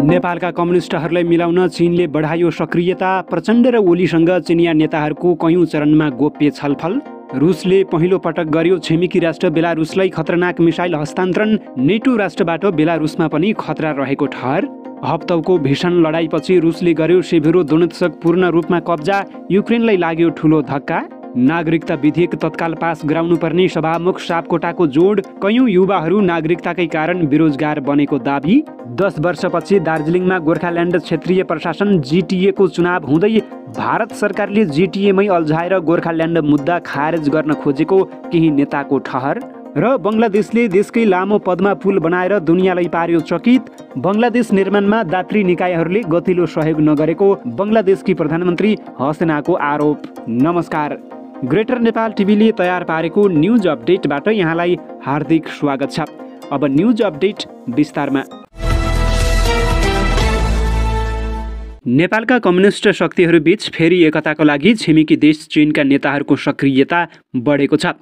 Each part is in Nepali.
नेपालका कम्युनिस्टहरूलाई मिलाउन चीनले बढायो सक्रियता। प्रचण्ड र ओलीसँग चिनिया नेताहरूको कयौं चरणमा गोप्य छलफल। रुसले पहिलो पटक गर्यो छिमेकी राष्ट्र बेलारुसलाई खतरनाक मिसाइल हस्तान्तरण। नेटो राष्ट्रबाट बेलारुसमा पनि खतरा रहेको ठहर। हप्तौको भीषण लडाईँपछि रुसले गर्यो सेभेरो दोनेत्स्क पूर्ण रूपमा कब्जा। युक्रेनलाई लाग्यो ठूलो धक्का। नागरिकता विधेयक तत्काल पास गराउनुपर्ने सभामुख सापकोटाको जोड। कयौं युवाहरू नागरिकताकै कारण बेरोजगार बनेको दाबी। 10 वर्षपछि दार्जिलिङमा गोर्खाल्यान्ड क्षेत्रीय प्रशासन जीटीएको चुनाव हुँदै भारत सरकारले जीटीएमै अल्झाएर गोर्खाल्यान्ड मुद्दा खारेज गर्न खोजेको केही नेताको ठहर। र बङ्गलादेशले देशकै लामो पद्मा पुल बनाएर दुनियाँलाई पार्यो चकित। बङ्गलादेश निर्माणमा दात्री निकायहरूले गतिलो सहयोग नगरेको बङ्गलादेशकी प्रधानमन्त्री हसिनाको आरोप। नमस्कार, ग्रेटर नेपाल टिभीले तयार पारेको न्युज अपडेटबाट यहाँलाई हार्दिक स्वागत छ। अब न्युज अपडेट विस्तारमा। नेपालका कम्युनिस्ट शक्तिहरूबीच फेरि एकताको लागि छिमेकी देश चीनका नेताहरूको सक्रियता बढेको छ।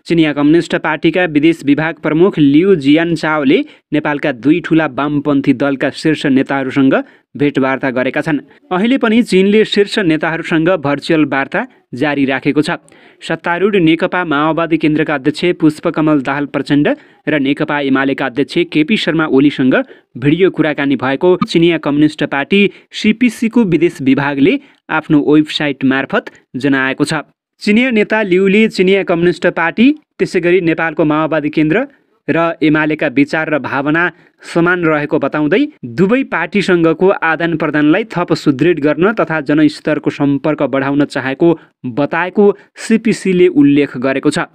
चिनिया कम्युनिस्ट पार्टीका विदेश विभाग प्रमुख लिउ जियानचाओले नेपालका दुई ठूला वामपन्थी दलका शीर्ष नेताहरूसँग भेटवार्ता गरेका छन्। अहिले पनि चीनले शीर्ष नेताहरूसँग भर्चुअल वार्ता जारी राखेको छ। सत्तारूढ नेकपा माओवादी केन्द्रका अध्यक्ष पुष्पकमल दाहाल प्रचण्ड र नेकपा एमालेका अध्यक्ष केपी शर्मा ओलीसँग भिडियो कुराकानी भएको चिनिया कम्युनिस्ट पार्टी सीपीसीको विदेश विभागले आफ्नो वेबसाइट मार्फत जनाएको छ। चिनिया नेता लिउले चिनिया कम्युनिस्ट पार्टी, त्यसैगरी नेपालको माओवादी केन्द्र र एमालेका विचार र भावना समान रहेको बताउँदै दुवै पार्टीसँगको आदान प्रदानलाई थप सुदृढ गर्न तथा जनस्तरको सम्पर्क बढाउन चाहेको बताएको सीपीसीले उल्लेख गरेको छ।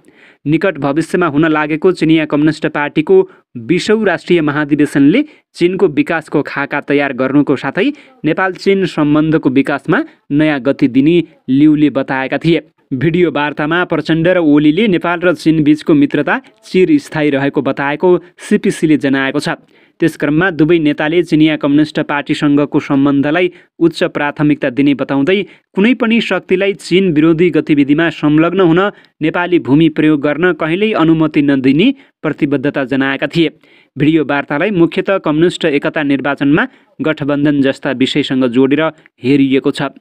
निकट भविष्यमा हुन लागेको चिनिया कम्युनिस्ट पार्टीको 20औं राष्ट्रिय महाधिवेशनले चीनको विकासको खाका तयार गर्नुको साथै नेपाल चीन सम्बन्धको विकासमा नयाँ गति दिने लिउले बताएका थिए। भिडियो वार्तामा प्रचण्ड र ओलीले नेपाल र चीन बीचको मित्रता चिरस्थायी रहेको बताएको सीपीसीले जनाएको छ। त्यसक्रममा दुवै नेताले चिनिया कम्युनिस्ट पार्टीसँगको सम्बन्धलाई उच्च प्राथमिकता दिने बताउँदै कुनै पनि शक्तिलाई चीन विरोधी गतिविधिमा संलग्न हुन नेपाली भूमि प्रयोग गर्न कहिल्यै अनुमति नदिने प्रतिबद्धता जनाएका थिए। भिडियो वार्तालाई मुख्यतः कम्युनिस्ट एकता निर्वाचनमा गठबन्धन जस्ता विषयसँग जोडेर हेरिएको छ।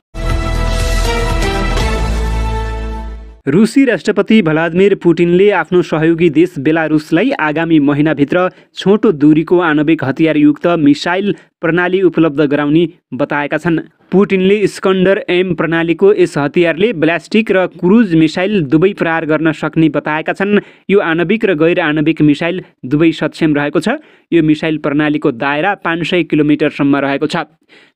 रुसी राष्ट्रपति भ्लादिमिर पुटिनले आफ्नो सहयोगी देश बेलारुसलाई आगामी महिनाभित्र छोटो दूरीको आणविक हतियारयुक्त मिसाइल प्रणाली उपलब्ध गराउने बताएका छन्। पुटिनले स्कन्डर एम प्रणालीको यस हतियारले ब्यालिस्टिक र क्रुज मिसाइल दुवै प्रहार गर्न सक्ने बताएका छन्। यो आणविक र गैर आणविक मिसाइल दुवै सक्षम रहेको छ। यो मिसाइल प्रणालीको दायरा 500 किलोमिटरसम्म रहेको छ।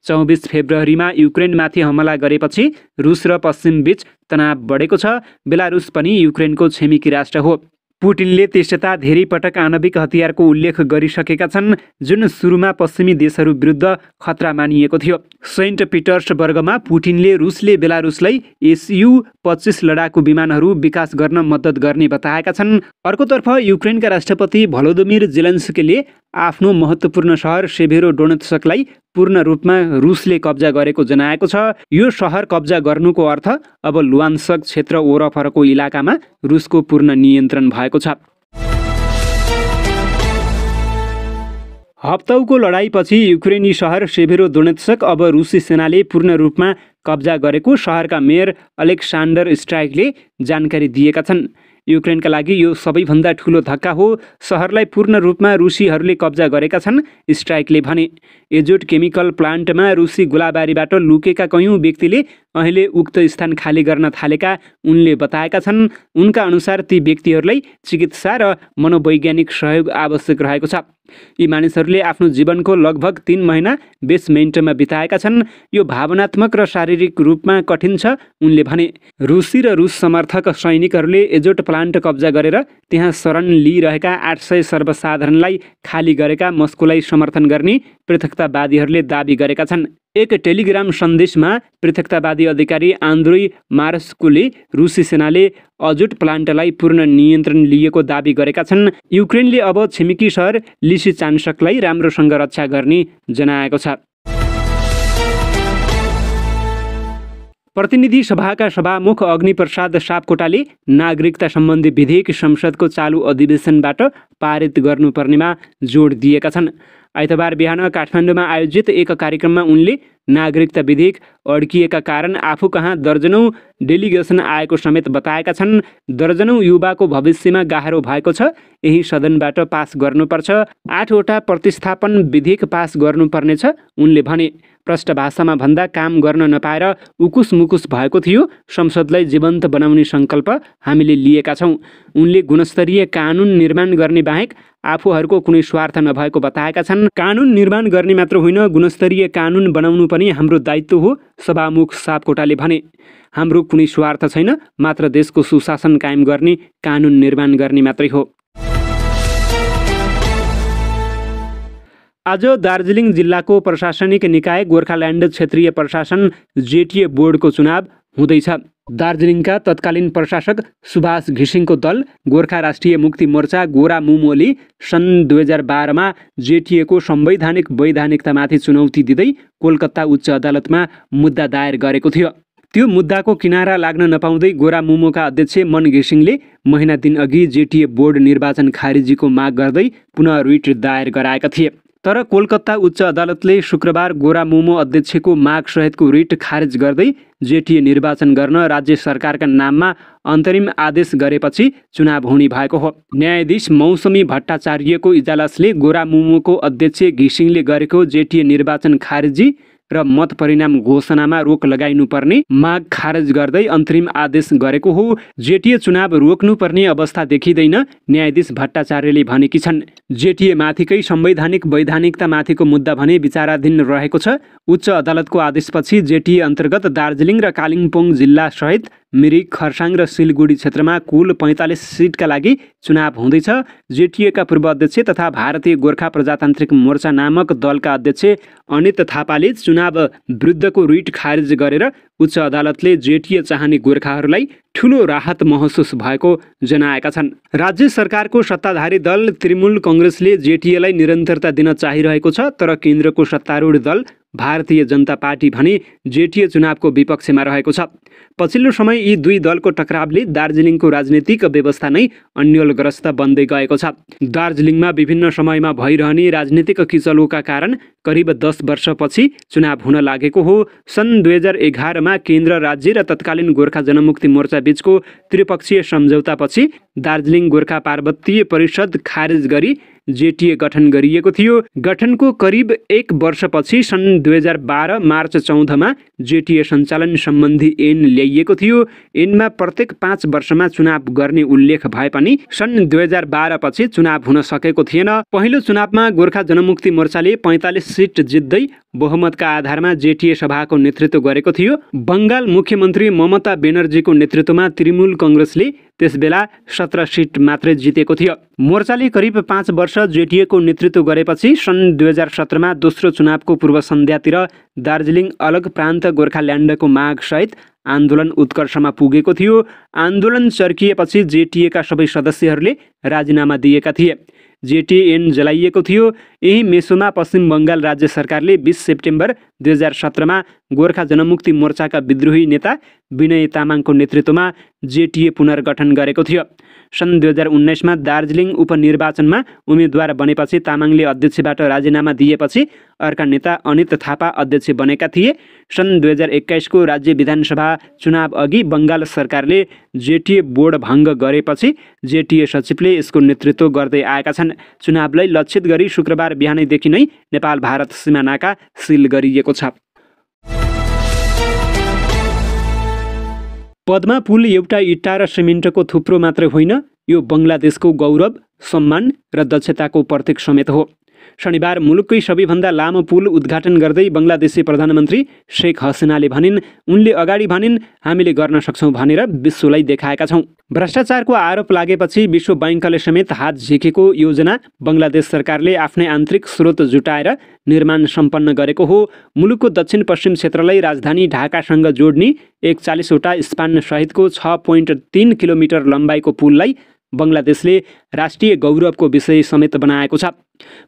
24 फेब्रुअरीमा युक्रेनमाथि हमला गरेपछि रुस र पश्चिम बीच तनाव बढेको छ। बेलारुस पनि युक्रेनको छिमेकी राष्ट्र हो। पुटिनले त्यसता धेरै पटक आणविक हतियारको उल्लेख गरिसकेका छन्, जुन सुरुमा पश्चिमी देशहरू विरुद्ध खतरा मानिएको थियो। सेन्ट पिटर्सबर्गमा पुटिनले रुसले बेलारुसलाई SU-25 लडाकु विमानहरू विकास गर्न मद्दत गर्ने बताएका छन्। अर्कोतर्फ युक्रेनका राष्ट्रपति भलोदिमिर जेलेन्स्कीले आफ्नो महत्त्वपूर्ण सहर सेभेरो दोनेत्स्कलाई पूर्ण रूपमा रुसले कब्जा गरेको जनाएको छ। यो सहर कब्जा गर्नुको अर्थ अब लुहान्स्क क्षेत्र वरपरको इलाकामा रुसको पूर्ण नियन्त्रण भएको छ। हप्तौको लडाईँपछि युक्रेनी सहर सेभेरो दोनेत्स्क अब रुसी सेनाले पूर्ण रूपमा कब्जा गरेको सहरका मेयर अलेक्सान्डर स्ट्राइकले जानकारी दिएका छन्। युक्रेनका लागि यो सबैभन्दा ठूलो धक्का हो। सहरलाई पूर्ण रूपमा रुसीहरूले कब्जा गरेका छन्, स्ट्राइकले भने। एजोट केमिकल प्लान्टमा रुसी गोलाबारीबाट लुकेका कयौं व्यक्तिले अहिले उक्त स्थान खाली गर्न थालेका उनले बताएका छन्। उनका अनुसार ती व्यक्तिहरूलाई चिकित्सा र मनोवैज्ञानिक सहयोग आवश्यक रहेको छ। यी मानिसहरूले आफ्नो जीवनको लगभग 3 महिना बेसमेन्टमा बिताएका छन्। यो भावनात्मक र शारीरिक रूपमा कठिन छ, उनले भने। रुसी र रुस समर्थक सैनिकहरूले एजोट प्लान्ट कब्जा गरेर त्यहाँ शरण लिइरहेका 800 सर्वसाधारणलाई खाली गरेका मस्कोलाई समर्थन गर्ने पृथकतावादीहरूले दाबी गरेका छन्। एक टेलिग्राम सन्देशमा पृथकतावादी अधिकारी आन्द्रोई मारस्कुले रुसी सेनाले अजोट प्लान्टलाई पूर्ण नियन्त्रण लिएको दाबी गरेका छन्। युक्रेनले अब छिमेकी सहर लिसिचान्स्कलाई राम्रोसँग रक्षा गर्ने जनाएको छ। प्रतिनिधि सभाका सभामुख अग्निप्रसाद सापकोटाले नागरिकता सम्बन्धी विधेयक संसदको चालु अधिवेशनबाट पारित गर्नुपर्नेमा जोड दिएका छन्। आइतबार बिहान काठमाडौँमा आयोजित एक कार्यक्रममा उनले नागरिकता विधेयक अड्किएका कारण आफू कहाँ दर्जनौं डेलिगेसन आएको समेत बताएका छन्। दर्जनौं युवाको भविष्यमा गाह्रो भएको छ, यही सदनबाट पास गर्नुपर्छ। 8वटा प्रतिस्थापन विधेयक पास गर्नुपर्नेछ उनले भने। प्रष्ट भाषामा भन्दा काम गर्न नपाएर उकुस मुकुस भएको थियो। संसदलाई जीवन्त बनाउने सङ्कल्प हामीले लिएका छौँ। उनले गुणस्तरीय कानुन निर्माण गर्ने बाहेक आफूहरूको कुनै स्वार्थ नभएको बताएका छन्। कानुन निर्माण गर्ने मात्र होइन, गुणस्तरीय कानुन बनाउनु पनि हाम्रो दायित्व हो, सभामुख सापकोटाले भने। हाम्रो कुनै स्वार्थ छैन, मात्र देशको सुशासन कायम गर्ने, कानुन निर्माण गर्ने मात्रै हो। आज दार्जिलिङ जिल्लाको प्रशासनिक निकाय गोर्खाल्यान्ड क्षेत्रीय प्रशासन जेटिए बोर्डको चुनाव हुँदैछ। दार्जिलिङका तत्कालीन प्रशासक सुभाष घिसिङको दल गोर्खा राष्ट्रिय मुक्ति मोर्चा गोरा मुमोले सन् 2012मा जेटिएको संवैधानिक वैधानिकतामाथि चुनौती दिँदै कोलकाता उच्च अदालतमा मुद्दा दायर गरेको थियो। त्यो मुद्दाको किनारा लाग्न नपाउँदै गोरा मुमोका अध्यक्ष मन घिसिङले महिना दिन अघि जेटिए बोर्ड निर्वाचन खारिजीको माग गर्दै पुनः रिट दायर गराएका थिए। तर कोलकाता उच्च अदालतले शुक्रबार गोरा मुमो अध्यक्षको माग सहितको रिट खारेज गर्दै जेटिए निर्वाचन गर्न राज्य सरकारका नाममा अन्तरिम आदेश गरेपछि चुनाव हुने भएको हो। न्यायाधीश मौसमी भट्टाचार्यको इजलासले गोरा मुमोको अध्यक्ष घिसिङले गरेको जेटिए निर्वाचन खारेजी र मत परिणाम घोषणामा रोक लगाइनुपर्ने माग खारेज गर्दै अन्तरिम आदेश गरेको हो। जेटिए चुनाव रोक्नुपर्ने अवस्था देखिँदैन, न्यायाधीश भट्टाचार्यले भनेकी छन्। जेटिए माथिकै संवैधानिक वैधानिकता माथिको मुद्दा भने विचाराधीन रहेको छ। उच्च अदालतको आदेशपछि जेटिए अन्तर्गत दार्जिलिङ र कालिम्पोङ जिल्ला सहित मिरिक, खरसाङ र सिलगढी क्षेत्रमा कुल 45 सिटका लागि चुनाव हुँदैछ। जेटिएका पूर्व अध्यक्ष तथा भारतीय गोर्खा प्रजातान्त्रिक मोर्चा नामक दलका अध्यक्ष अनित थापाले चुनाव विरुद्धको रिट खारिज गरेर उच्च अदालतले जेटिए चाहने गोर्खाहरूलाई ठूलो राहत महसुस भएको जनाएका छन्। राज्य सरकारको सत्ताधारी दल तृणमूल कङ्ग्रेसले जेटिएलाई निरन्तरता दिन चाहिरहेको छ, तर केन्द्रको सत्तारूढ दल भारतीय जनता पार्टी भने जेटिए चुनावको विपक्षमा रहेको छ। पछिल्लो समय यी दुई दलको टकरावले दार्जिलिङको राजनीतिक व्यवस्था नै अन्यलग्रस्त बन्दै गएको छ। दार्जिलिङमा विभिन्न समयमा भइरहने राजनीतिक किचलोका कारण करिब 10 वर्षपछि चुनाव हुन लागेको हो। सन् 2011मा केन्द्र, राज्य र तत्कालीन गोर्खा जनमुक्ति मोर्चा बीचको त्रिपक्षीय सम्झौतापछि दार्जिलिङ गोर्खा पार्वतीय परिषद खारेज गरी जेटिए गठन गरिएको थियो। गठनको करिब 1 वर्षपछि सन् 2012 मार्च 14मा जेटिए सञ्चालन सम्बन्धी ऐन ल्याइएको थियो। ऐनमा प्रत्येक 5 वर्षमा चुनाव गर्ने उल्लेख भए पनि सन् 2012 पछि चुनाव हुन सकेको थिएन। पहिलो चुनावमा गोर्खा जनमुक्ति मोर्चाले 45 सिट जित्दै बहुमतका आधारमा जेटिए सभाको नेतृत्व गरेको थियो। बङ्गाल मुख्यमन्त्री ममता बेनर्जीको नेतृत्वमा तृणमूल कङ्ग्रेसले त्यसबेला 17 सिट मात्रै जितेको थियो। मोर्चाले करिब 5 वर्ष जेटिएको नेतृत्व गरेपछि सन् 2017मा दोस्रो चुनावको पूर्व सन्ध्यातिर दार्जिलिङ अलग प्रान्त गोर्खाल्यान्डको माग सहित आन्दोलन उत्कर्षमा पुगेको थियो। आन्दोलन चर्किएपछि जेटिएका सबै सदस्यहरूले राजीनामा दिएका थिए। जेटिए ऐन जलाइएको थियो। यही मेसोमा पश्चिम बङ्गाल राज्य सरकारले 20 सेप्टेम्बर 2017मा गोर्खा जनमुक्ति मोर्चाका विद्रोही नेता विनय तामाङको नेतृत्वमा जेटिए पुनर्गठन गरेको थियो। सन् 2019मा दार्जिलिङ उपनिर्वाचनमा उम्मेद्वार बनेपछि तामाङले अध्यक्षबाट राजीनामा दिएपछि अर्का नेता अनित थापा अध्यक्ष बनेका थिए। सन् 2021को राज्य विधानसभा चुनाव अघि बङ्गाल सरकारले जेटिए बोर्ड भङ्ग गरेपछि जेटिए सचिवले यसको नेतृत्व गर्दै आएका छन्। चुनावलाई लक्षित गरी शुक्रबार बिहानैदेखि नै नेपाल भारत सीमा नाका सिल गरिएको छ। पद्मा पुल एउटा इट्टा र सिमेन्टको थुप्रो मात्रै होइन, यो बङ्गलादेशको गौरव, सम्मान र दक्षताको प्रतीक समेत हो। शनिबार मुलुककै सबैभन्दा लामो पुल उद्घाटन गर्दै बङ्गलादेशी प्रधानमन्त्री शेख हसिनाले भनिन्, उनले अगाडि भनिन्, हामीले गर्न सक्छौँ भनेर विश्वलाई देखाएका छौँ। भ्रष्टाचारको आरोप लागेपछि विश्व बैंकले समेत हात झिकेको योजना बङ्गलादेश सरकारले आफ्नै आन्तरिक स्रोत जुटाएर निर्माण सम्पन्न गरेको हो। मुलुकको दक्षिण पश्चिम क्षेत्रलाई राजधानी ढाकासँग जोड्ने 41वटा स्पान सहितको 6.3 किलोमिटर लम्बाइको पुललाई बङ्गलादेशले राष्ट्रिय गौरवको विषय समेत बनाएको छ।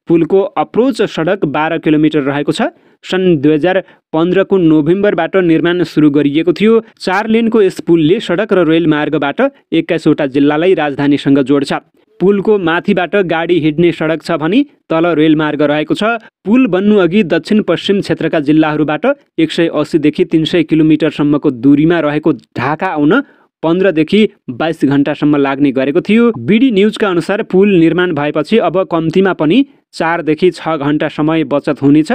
पुलको अप्रोच सडक 12 किलोमिटर रहेको छ। सन् 2015को नोभेम्बरबाट निर्माण सुरु गरिएको थियो। 4 लेनको यस पुलले सडक र रेल मार्गबाट 21वटा जिल्लालाई राजधानीसँग जोड्छ। पुलको माथिबाट गाडी हिँड्ने सडक छ भने तल रेलमार्ग रहेको छ। पुल बन्नु अघि दक्षिण पश्चिम क्षेत्रका जिल्लाहरूबाट 180 देखि 300 किलोमिटरसम्मको दूरीमा रहेको ढाका आउन 15 देखि 22 घण्टासम्म लाग्ने गरेको थियो। बीडी न्युजका अनुसार पुल निर्माण भएपछि अब कम्तीमा पनि 4 देखि 6 घण्टा समय बचत हुनेछ।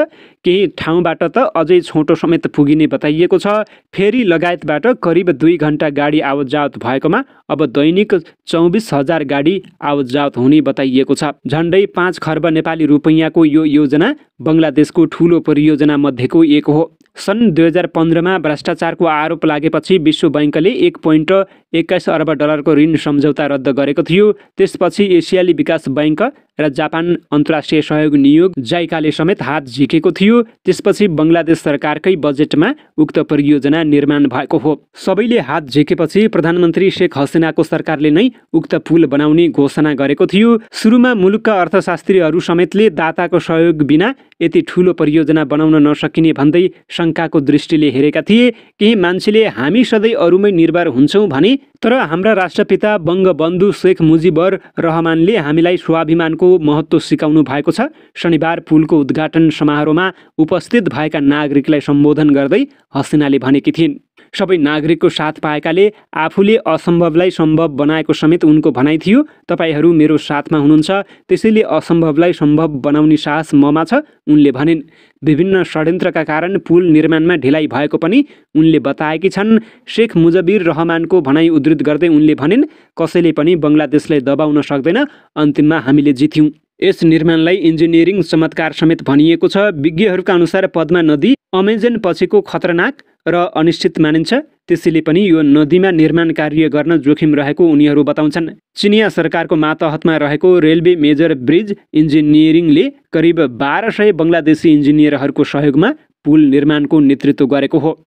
केही ठाउँबाट त अझै छोटो समेत पुगिने बताइएको छ। फेरी लगायतबाट करिब 2 घण्टा गाडी आवत जावत भएकोमा अब दैनिक 24,000 गाडी आवत जावत हुने बताइएको छ। झन्डै 5 खर्ब नेपाली रुपैयाँको यो योजना बङ्गलादेशको ठूलो परियोजना मध्येको एक हो। सन् 2015मा भ्रष्टाचारको आरोप लागेपछि विश्व बैंकले 1.21 अर्ब डलरको ऋण सम्झौता रद्द गरेको थियो। त्यसपछि एसियाली विकास बैंक र जापान अन्तर्राष्ट्रिय सहयोग नियोग जाइकाले समेत हात झिकेको थियो। त्यसपछि बङ्गलादेश सरकारकै बजेटमा उक्त परियोजना निर्माण भएको हो। सबैले हात झिकेपछि प्रधानमन्त्री शेख हसिनाको सरकारले नै उक्त पुल बनाउने घोषणा गरेको थियो। सुरुमा मुलुकका अर्थशास्त्रीहरू समेतले दाताको सहयोग बिना यति ठूलो परियोजना बनाउन नसकिने भन्दै शङ्काको दृष्टिले हेरेका थिए। केही मान्छेले हामी सधैँ अरूमै निर्भर हुन्छौँ भने, तर हाम्रा राष्ट्रपिता बङ्गबन्धु शेख मुजिबर रहमानले हामीलाई स्वाभिमानको महत्त्व सिकाउनु भएको छ। शनिबार पुलको उद्घाटन समारोहमा उपस्थित भएका नागरिकलाई सम्बोधन गर्दै हसिनाले भनेकी थिइन्। सबै नागरिकको साथ पाएकाले आफूले असम्भवलाई सम्भव बनाएको समेत उनको भनाइ थियो। तपाईहरू मेरो साथमा हुनुहुन्छ, त्यसैले असम्भवलाई सम्भव बनाउने साहस ममा छ, उनले भनिन्। विभिन्न षड्यन्त्रका कारण पुल निर्माणमा ढिलाइ भएको पनि उनले बताएकी छन्। शेख मुजिबुर रहमानको भनाइ उद्धृत गर्दै उनले भनिन्, कसैले पनि बङ्गलादेशलाई दबाउन सक्दैन, अन्तिममा हामीले जित्यौँ। यस निर्माणलाई इन्जिनियरिङ चमत्कार समेत भनिएको छ। विज्ञहरूका अनुसार पद्मा नदी अमेजन पछिको खतरनाक र अनिश्चित मानिन्छ। त्यसैले पनि यो नदीमा निर्माण कार्य गर्न जोखिम रहेको उनीहरू बताउँछन्। चिनिया सरकारको मातहतमा रहेको रेलवे मेजर ब्रिज इन्जिनियरिङले करिब 1200 बङ्गलादेशी इन्जिनियरहरूको सहयोगमा पुल निर्माणको नेतृत्व गरेको हो।